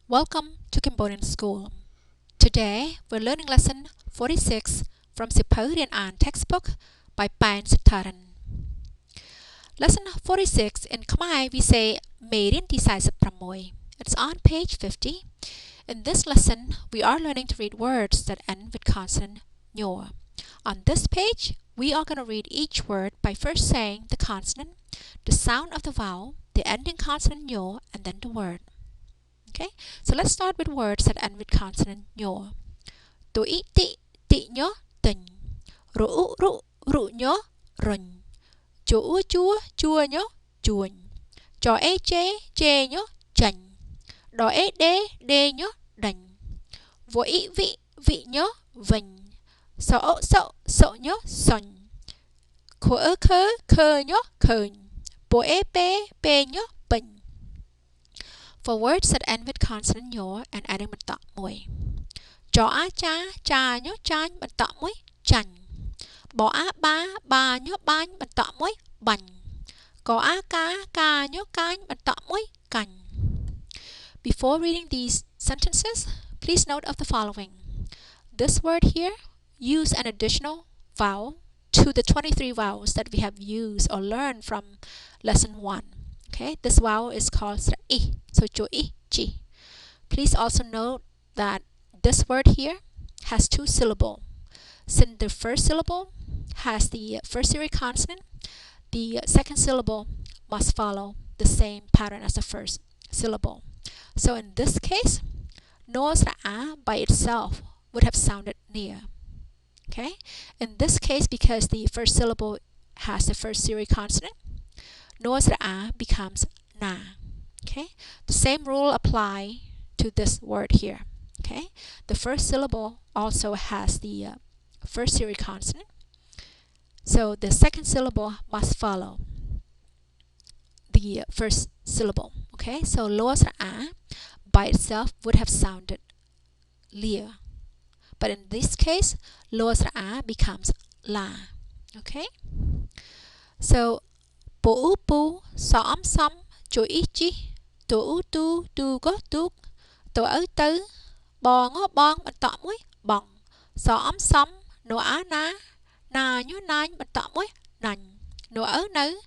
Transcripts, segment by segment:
Welcome to Cambodian School. Today we're learning lesson 46 from Siporian An textbook by Pain Sitaran. Lesson 46 in Khmer we say Merin Tisai Pramoy. It's on page 50. In this lesson we are learning to read words that end with consonant nyor. On this page we are going to read each word by first saying the consonant, the sound of the vowel, the ending consonant nyor, and then the word. Okay, so let's start with words that end with consonant nyor. Tui ti nyo tin. Ru nyo run. Chu chua nyo chuan. Cho che nyo chan. Do de nyo đành. Vo vị nyo vành. So nyo son. Khơ nyo khơn. Bo pe nyo bình. For words that end with consonant nyor and adding một tọ mùi. Cho cha nhớ chan một tọ mùi chanh. Bỏ ba nhớ ban một tọ mùi bành. Có ca nhớ can một tọ mùi cành. Before reading these sentences, please note of the following. This word here, use an additional vowel to the 23 vowels that we have used or learned from lesson 1. Okay, this vowel is called I, so cho I, chi. Please also note that this word here has two syllables. Since the first syllable has the first series consonant, the second syllable must follow the same pattern as the first syllable. So in this case, no a by itself would have sounded near. Okay, in this case, because the first syllable has the first series consonant, no a becomes na. Okay, the same rule apply to this word here. Okay, the first syllable also has the first series consonant, so the second syllable must follow the first syllable. Okay, so lo a by itself would have sounded lia, but in this case, lo a becomes la. Okay, so po pu som cho chi tu có tu ở tư bò ngó bong bật tọ muối bong som nô á na nhớ nai bật tọ muối nành nô ở nữ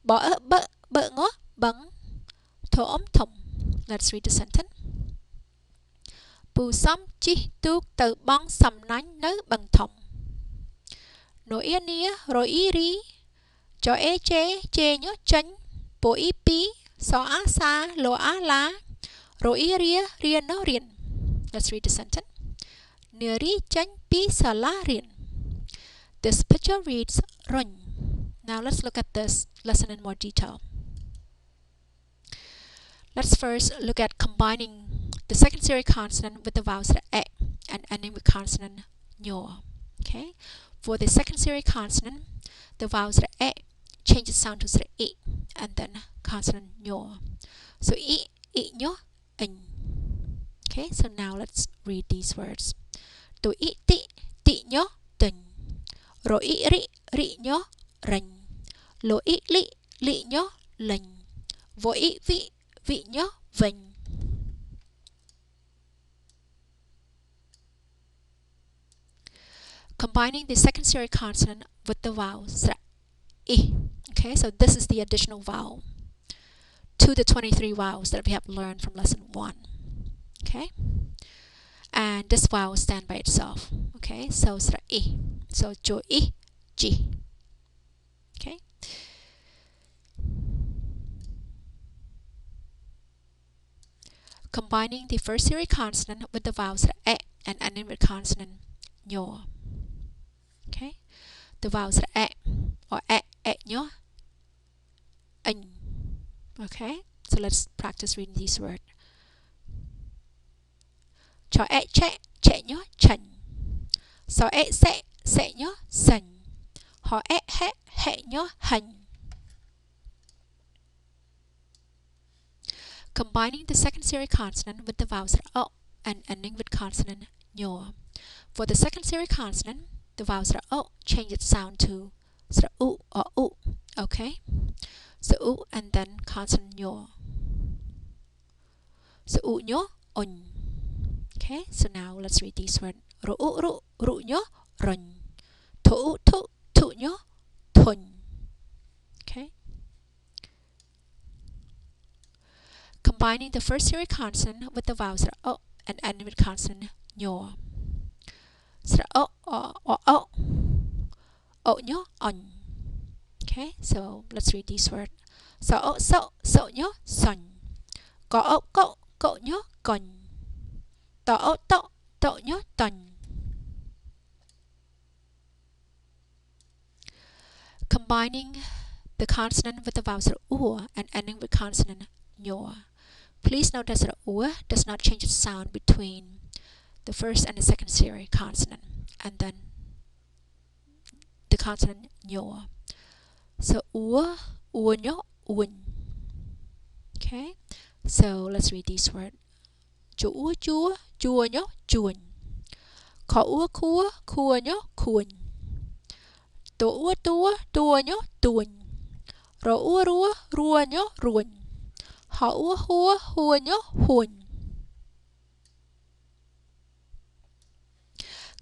bò ở bợ ngó bẩn thổ thùng. Let's read the sentence. Pu som chi tu từ bong sầm nánh nớ bằng thùng. Nô yên nia rồi y ri cho che nhớ chánh po y pi so á sa lo á la rồi y ria nó riền. Let's read the sentence. Neri chánh pi sa la riền. This picture reads run. Now let's look at this lesson in more detail. Let's first look at combining the second series consonant with the vowels e and ending with consonant nyor. Okay, for the second series consonant, the vowels e change its sound to I and then consonant nyor. So I nyo in. Okay, so now let's read these words. Tu I ti nyo tin. Ro I ri nyo rành. Lo I li nyo lành. Vo I vị nyo vành. Combining the second series consonant with the vowels I. Okay, so this is the additional vowel to the 23 vowels that we have learned from lesson 1. Okay, and this vowel will stand by itself. Okay, so I, so cho I, chi. Okay, combining the first series consonant with the vowels e and ending with consonant nyor. Okay, the vowels e or e nyor, in. Okay, so let's practice reading these words. Cho che nhớ chành. So sẽ nhớ sành. Họ he nhớ hành. Combining the second series consonant with the vowels o and ending with consonant nyor. For the second series consonant, the vowels o change its sound to u or u. Okay, so u and then consonant nyor. So u nhớ on. Okay, so now let's read these words. Ru nhớ run. Thu nhớ thun. Okay. Combining the first series consonant with the vowels o and ending with consonant nyo. So o nhớ on. Okay, so let's read these words. So nhớ son. Cậu nhớ con. Tọ nhớ ton. Combining the consonant with the vowels u and ending with consonant nyo. Please note that the u does not change its sound between the first and the second series consonant, and then the consonant nyo. So u nhớ un. Okay, so let's read these words. Chua nhớ chuồn. Khổ khua nhớ khuôn. Tua nhớ tuồn. Rua nhớ ruồn. Họ hua nhớ huồn.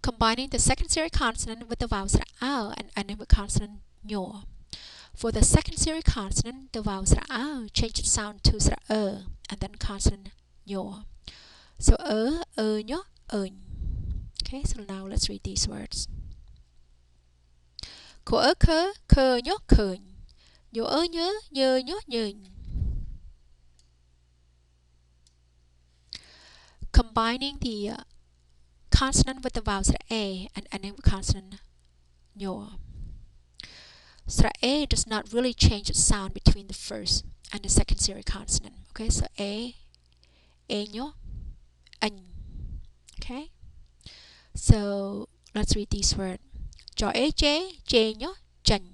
Combining the second series consonant with the vowels ao and ending with consonant nyo. For the second series consonant, the vowels ao change its sound to and then consonant nyo. So nhớ ơn. Okay, so now let's read these words. Khổ khơ nhớ khờn. Nhớ nhớ nhờn. Combining the consonant with the vowels a and ending with consonant nyo. So a does not really change its sound between the first and the second series consonant. Okay, so a nhớ anh. Okay, so let's read these words. Cho chê nhớ chành.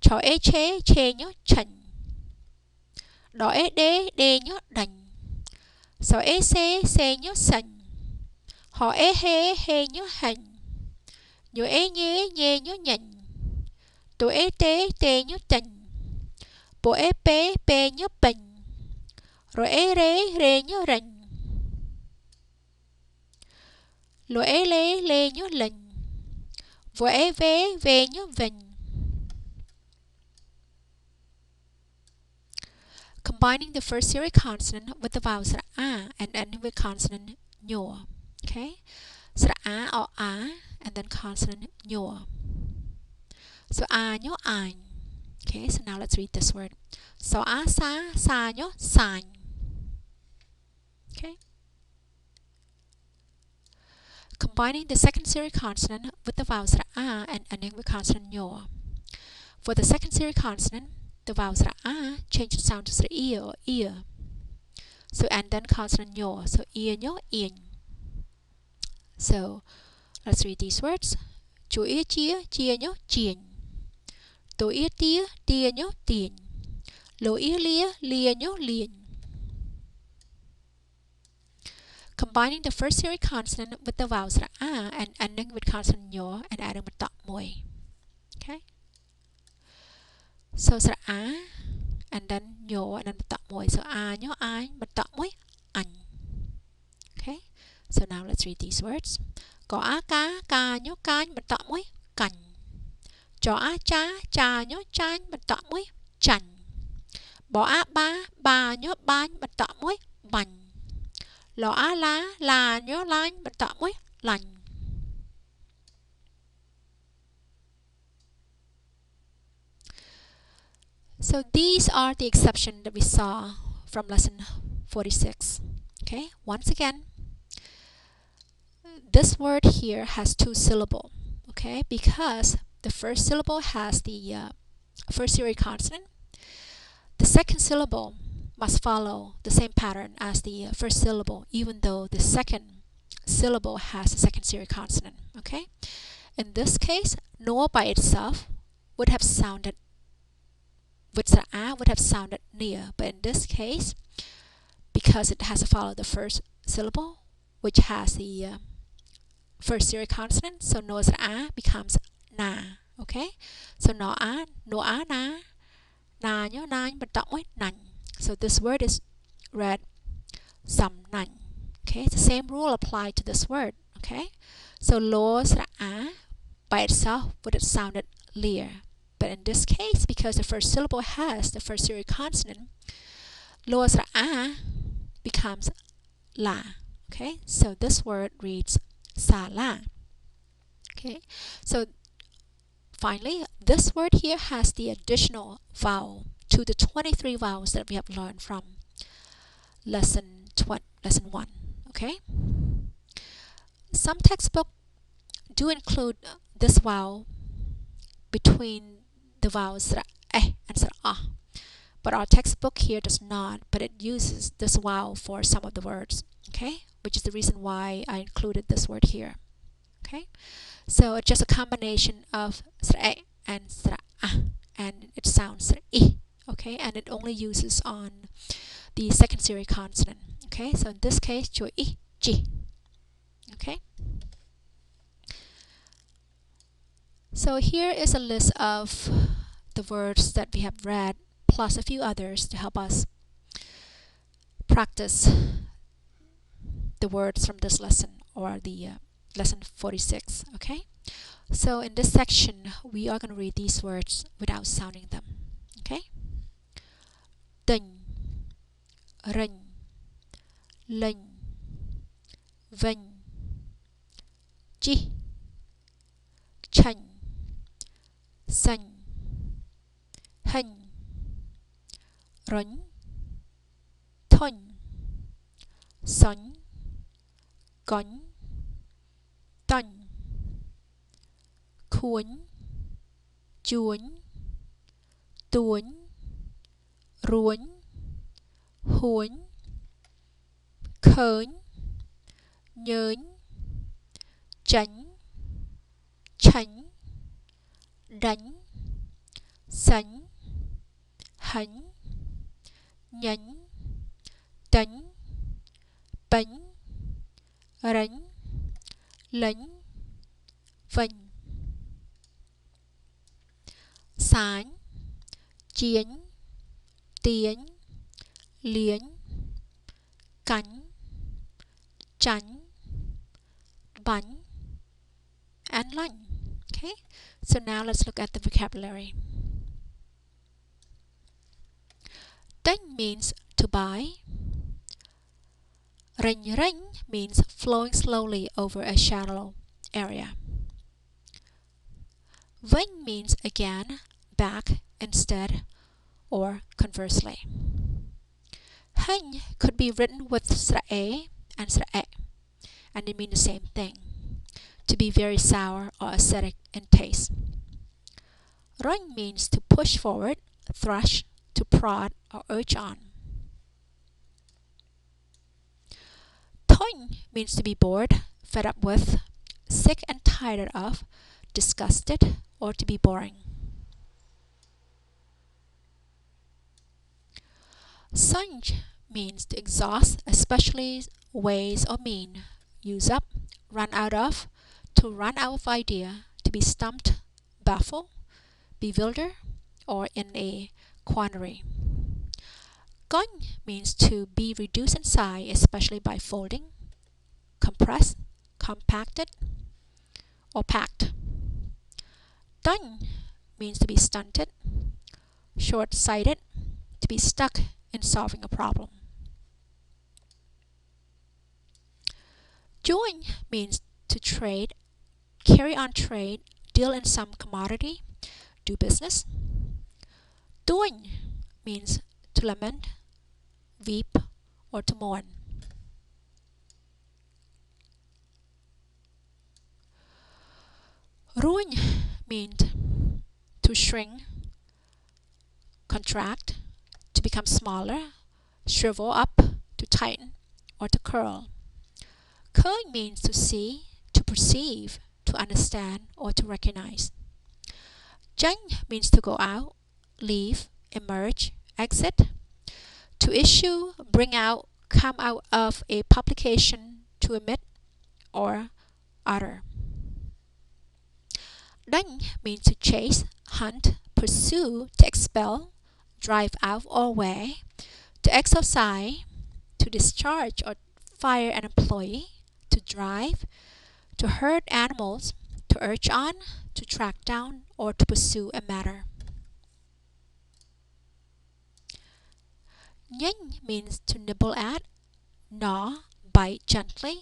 Cho chê nhớ chành. Đỏ đê nhớ đành. Sao xe nhớ sành. Họ hê nhớ hành. Nhớ nhê nhớ nhành. Tổ tê nhớ chành. Bộ pê nhớ bành. Rồi rê nhớ rành. Rồi lê nhớ lành. Vô về nhớ vành. Combining the first series consonant with the vowels a and ending with consonant nyo. Okay, so a or a and then consonant nyo. So a nhớ anh. Okay, so now let's read this word. So a sa nhớ sàn. Okay. Combining the second series consonant with the vowels a and ending with consonant nyo. For the second series consonant, the vowels a change the sound to the ear or ear. So and then consonant nyo. So ear nhớ yên. So let's read these words. Chú ear chia nhớ chiền. Tổ ear tia nhớ tiền. Lỗ ear lia nhớ liền. Combining the first series consonant with the vowels a and ending with consonant nyo and adding một tọt môi. Okay. So a and then nyo and then một tọt môi. So a nhớ anh, một tọt môi anh. Okay. So now let's read these words. Có a ca nhớ canh, một tọt môi cành. Cho a cha nhớ chanh, một tọt môi chành. Bỏ a ba nhớ banh, một tọt môi bành. Lọ á là nhớ lanh, bật tọt môi lành. So these are the exceptions that we saw from lesson 46. Okay, once again, this word here has two syllables. Okay, because the first syllable has the first series consonant. The second syllable must follow the same pattern as the first syllable, even though the second syllable has a second series consonant. Okay, in this case, nor by itself would have sounded with the a would have sounded near, but in this case, because it has to follow the first syllable, which has the first series consonant, so no's a becomes na. Okay, so no a na nhớ nine, but don't wait none. So this word is read some none. Okay, it's the same rule applied to this word. Okay, so lo sra'a by itself would have sounded leer, but in this case, because the first syllable has the first series consonant, lo sra'a becomes la. Okay, so this word reads sala. Okay, so finally, this word here has the additional vowel to the 23 vowels that we have learned from lesson 1. Okay, some textbooks do include this vowel between the vowels and but our textbook here does not, but it uses this vowel for some of the words. Okay, which is the reason why I included this word here. Okay, so it's just a combination of and and it sounds I. Okay, and it only uses on the second series consonant. Okay, so in this case, I, G. Okay, so here is a list of the words that we have read, plus a few others to help us practice the words from this lesson, or the lesson 46. Okay, so in this section we are going to read these words without sounding them. Okay, Dinh, Rinh, Linh, Vinh, Chi, Chanh, Xanh, Hình, Ránh, Thon, Sánh, Cánh, Tanh, Khuánh, Chuánh, Tuánh, Ruánh, Huánh, Khớnh, Nhớnh, Chánh, Chánh, Đánh, Sánh, Hánh, Nhánh, Tánh, Bánh, Ránh, Lánh, Vành, Sánh, Chiánh, Tiến, Liến, Cánh, Chánh, Bánh, and Lanh. Okay, so now let's look at the vocabulary. Dinh means to buy. Rinh rinh means flowing slowly over a shallow area. Vinh means again, back, instead, or conversely. Hình could be written with sra'e and sra'e, and they mean the same thing, to be very sour or acidic in taste. Rinh means to push forward, thrush, to prod or urge on. Thon means to be bored, fed up with, sick and tired of, disgusted, or to be boring. Sanj means to exhaust, especially waste or mean, use up, run out of, to run out of idea, to be stumped, baffled, bewildered, or in a quandary. Gun means to be reduced in size, especially by folding, compressed, compacted, or packed. Done means to be stunted, short-sighted, to be stuck in solving a problem. Join means to trade, carry on trade, deal in some commodity, do business. Doing means to lament, weep, or to mourn. Ruin means to shrink, contract, to become smaller, shrivel up, to tighten, or to curl. Khơi means to see, to perceive, to understand, or to recognize. Chanh means to go out, leave, emerge, exit, to issue, bring out, come out of a publication, to emit, or utter. Đánh means to chase, hunt, pursue, to expel, drive out or away, to exorcise, to discharge or fire an employee, to drive, to herd animals, to urge on, to track down, or to pursue a matter. Nhênh means to nibble at, gnaw, bite gently,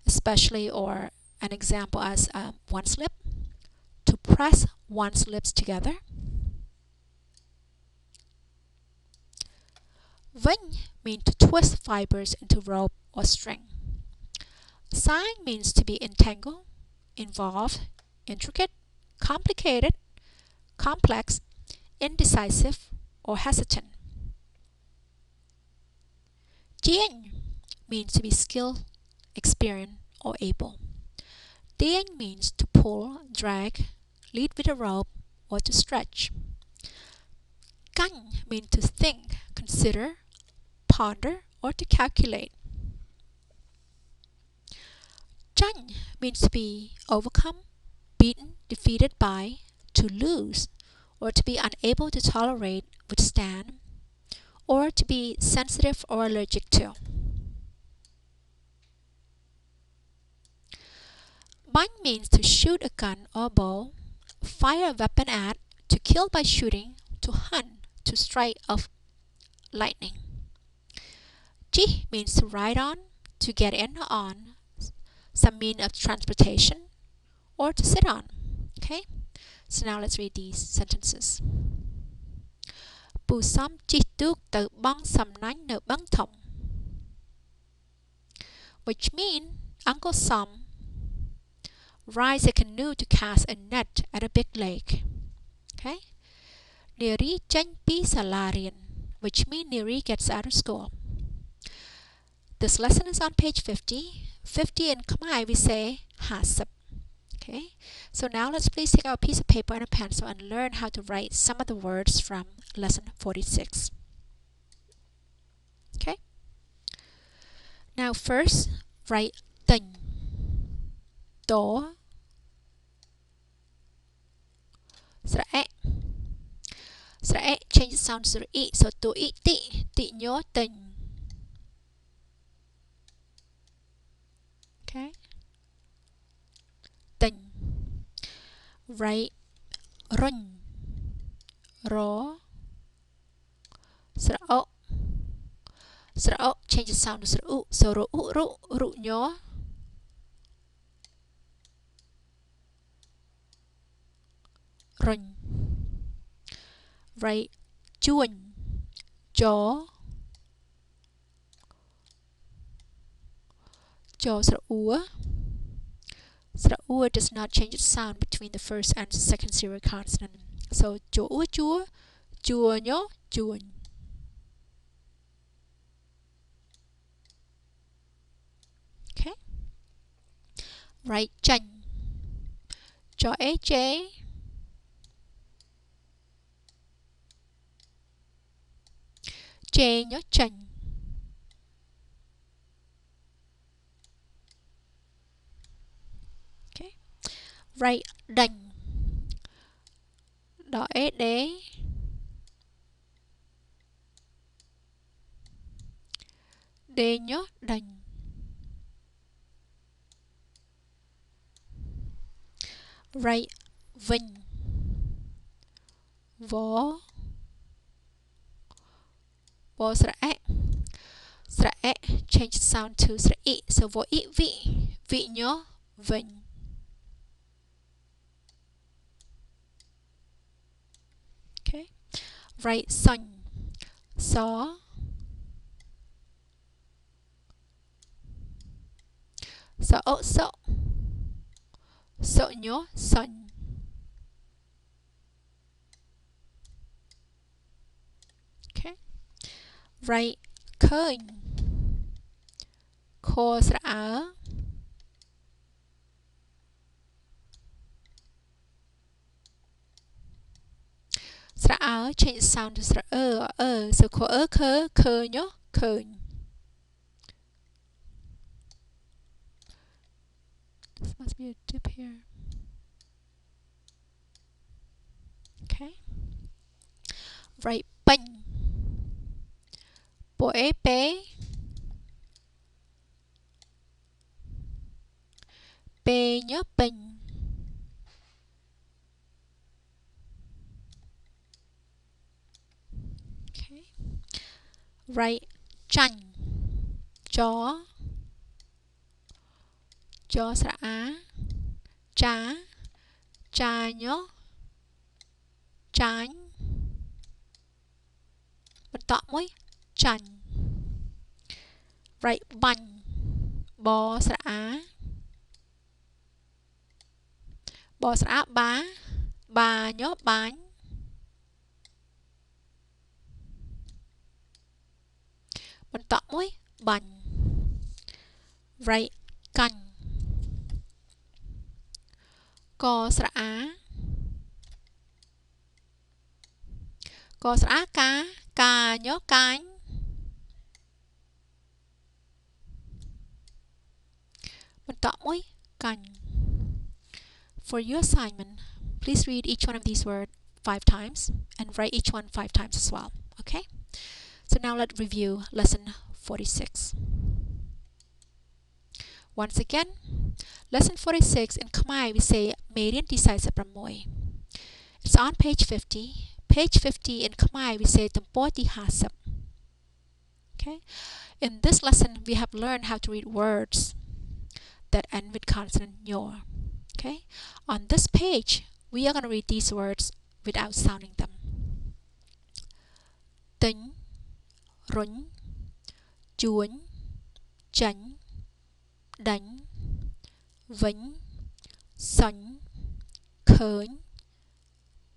especially or an example as one's lip, to press one's lips together. Vênh means to twist fibers into rope or string. Sign means to be entangled, involved, intricate, complicated, complex, indecisive, or hesitant. Chieng means to be skilled, experienced, or able. Tieng means to pull, drag, lead with a rope, or to stretch. Canh means to think, consider, ponder, or to calculate. Chanh means to be overcome, beaten, defeated by, to lose, or to be unable to tolerate, withstand, or to be sensitive or allergic to. Bắn means to shoot a gun or bow, fire a weapon at, to kill by shooting, to hunt, to strike of lightning. Chi means to ride on, to get in or on some means of transportation, or to sit on. Okay, so now let's read these sentences. Pù xóm chi tước tự băng sầm nánh nợ băng thòng, which mean Uncle Sam rides a canoe to cast a net at a big lake. Okay, Neri chanh pi salarian, which mean Neri gets out of school. This lesson is on page 50. 50 in Khmer we say hasap. Okay, so now let's please take out a piece of paper and a pencil and learn how to write some of the words from lesson 46. Okay, now first write tình, tố, sra'e. Sra'e change the sound to e, so to e ti, ti nhớ tình. Okay, tình. Write run, ro, sra'o. Sra'o change the sound to sra'u, so ru nhớ. Run. Write chuan, chó, chó sra'ua. Sra'ua does not change its sound between the first and second serial consonant. So chua chua, chua nhó, chuan. Okay. Write chanh, chó ej, chê nhớ chanh. Okay. Write đành, đỏ ế đế, đê nhớ đành. Write vinh, vó, vó sra'e. Sra'e change the sound to sra'i, so vó i vị nhớ vinh. Okay, write son, xó, sợ sợ, sợ nhớ son. Okay, write khơi, khô sra'á, sra'á change the sound to sra'ơ, so khô khơ nhớ khơi. This must be a dip here. Okay. Write banh, bộ ế bé, Pe nhớ pin. Okay. Right. Chanh. Chó. Chó sra á. Chá. Chá nhớ. Chánh. បន្តមួយ ចាញ់ right បាញ់ បស្រអា បស្រអាបា បាញ់បាញ់ បន្តមួយ បាញ់ right កាញ់ កស្រអា កស្រអាកា កាញ់កាញ់ បន្តមួយ កាញ់ For your assignment, please read each one of these words 5 times and write each one 5 times as well. Okay? So now let's review lesson 46. Once again, lesson 46 in Khmer we say មេរៀនទី46 It's on page 50. Page 50 in Khmer we say ទំព័រទី50 Okay? In this lesson we have learned how to read words that end with consonant nyor. Okay? On this page we are going to read these words without sounding them. Tính, run, chuan, chanh, đánh, vĩnh, sánh, khơi,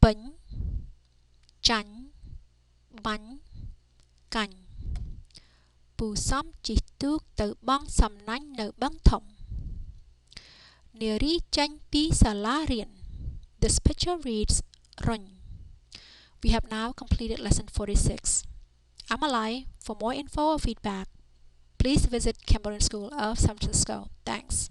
bánh, chánh, bánh, cành. Bù xóm chỉ tước từ băng xăm nánh nở băng thổng. Neri chanh pi salarian. This picture reads run. We have now completed lesson 46. I'm Alai. For more info or feedback, please visit Cambodian School of San Francisco. Thanks.